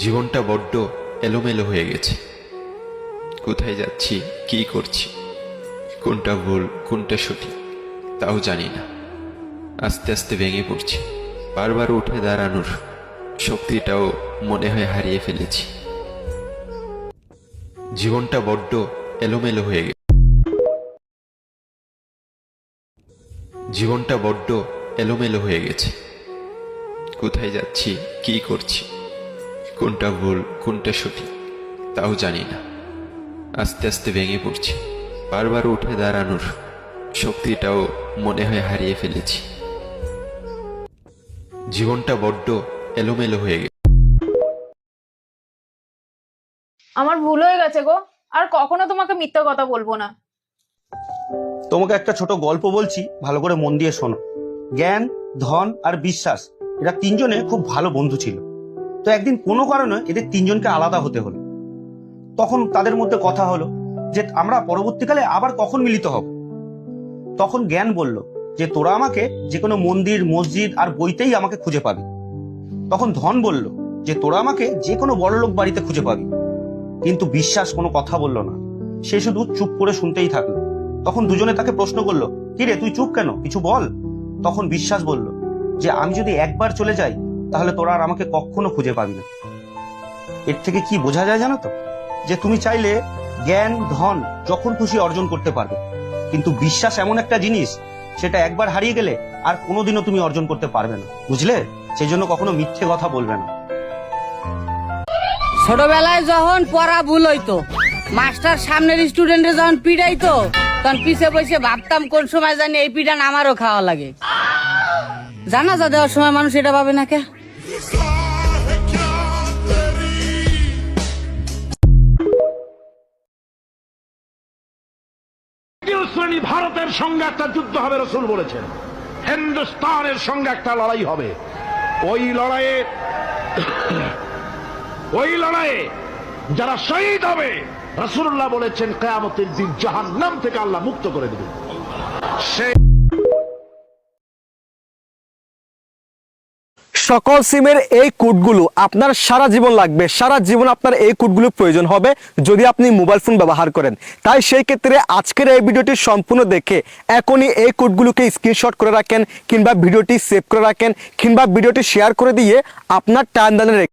জীবনটা বড্ড এলোমেলো হয়ে গেছে। কোথায় যাচ্ছি, কি করছি, কোনটা ভুল কোনটা সঠিক তাও জানি না। আস্তে আস্তে ভেঙে পড়ছি। বারবার উঠে দাঁড়ানোর শক্তিটাও মনে হয় হারিয়ে ফেলেছি। জীবনটা বড্ড এলোমেলো হয়ে গেছে। জীবনটা বড্ড এলোমেলো হয়ে গেছে। কোথায় যাচ্ছি, কি করছি, কোনটা ভুল কোনটা সঠিক তাও জানি না। আস্তে আস্তে ভেঙে পড়ছি। বারবার উঠে দাঁড়ানোর শক্তিটাও মনে হয় হারিয়ে ফেলেছি। জীবনটা বড্ড এলোমেলো হয়ে গেছে। আমার ভুল হয়ে গেছে গো, আর কখনো তোমাকে মিথ্যা কথা বলবো না। তোমাকে একটা ছোট গল্প বলছি, ভালো করে মন দিয়ে শোনো। জ্ঞান, ধন আর বিশ্বাস, এরা তিনজনে খুব ভালো বন্ধু ছিল। তো একদিন কোনো কারণে এদের তিনজনকে আলাদা হতে হলো। তখন তাদের মধ্যে কথা হলো যে আমরা পরবর্তীকালে আবার কখন মিলিত হব। তখন জ্ঞান বলল যে তোরা আমাকে যে কোনো মন্দির, মসজিদ আর বইতেই আমাকে খুঁজে পাবি। তখন ধন বলল যে তোরা আমাকে যে কোনো বড়লোক বাড়িতে খুঁজে পাবি। কিন্তু বিশ্বাস কোনো কথা বলল না, সে শুধু চুপ করে শুনতেই থাকলো। তখন দুজনে তাকে প্রশ্ন করলো, কি রে তুই চুপ কেন, কিছু বল। তখন বিশ্বাস বলল যে আমি যদি একবার চলে যাই তাহলে তোরা আর আমাকে কখনো খুঁজে পাবি না। এর থেকে কি বোঝা যায় জানো তো, যে তুমি চাইলে জ্ঞান, ধন যখন খুশি অর্জন করতে পারবে, কিন্তু বিশ্বাস এমন একটা জিনিস, সেটা একবার হারিয়ে গেলে আর কোনোদিনও তুমি অর্জন করতে পারবে না, বুঝলে? সেই জন্য কখনো মিথ্যে কথা বলবে না। ছোটবেলায় যখন পড়া ভুল হইতো, মাস্টার সামনের স্টুডেন্টে যখন পিড়াইতো, তখন পিছে বসে ভাবতাম কোন সময় জানি এই পিড়ান আমারও খাওয়া লাগে। জানাজা দেওয়ার সময় মানুষ এটা ভাবে না কে? ভারতের সঙ্গে একটা যুদ্ধ হবে, রাসূল বলেছেন। হিন্দুস্তানের সঙ্গে একটা লড়াই হবে। ওই লড়াইয়ে যারা শহীদ হবে, রাসূলুল্লাহ বলেছেন কিয়ামতের দিন জাহান্নাম থেকে আল্লাহ মুক্ত করে দেবেন। সকল সিমের এই কোডগুলো আপনার সারা জীবন লাগবে, সারা জীবন আপনার এই কোডগুলো প্রয়োজন হবে যদি আপনি মোবাইল ফোন ব্যবহার করেন। তাই সেই ক্ষেত্রে আজকের এই ভিডিওটি সম্পূর্ণ দেখে এখনই এই কোডগুলোকে স্ক্রিনশট করে রাখেন, কিংবা ভিডিওটি সেভ করে রাখেন, কিংবা ভিডিওটি শেয়ার করে দিয়ে আপনার টাইমলাইনে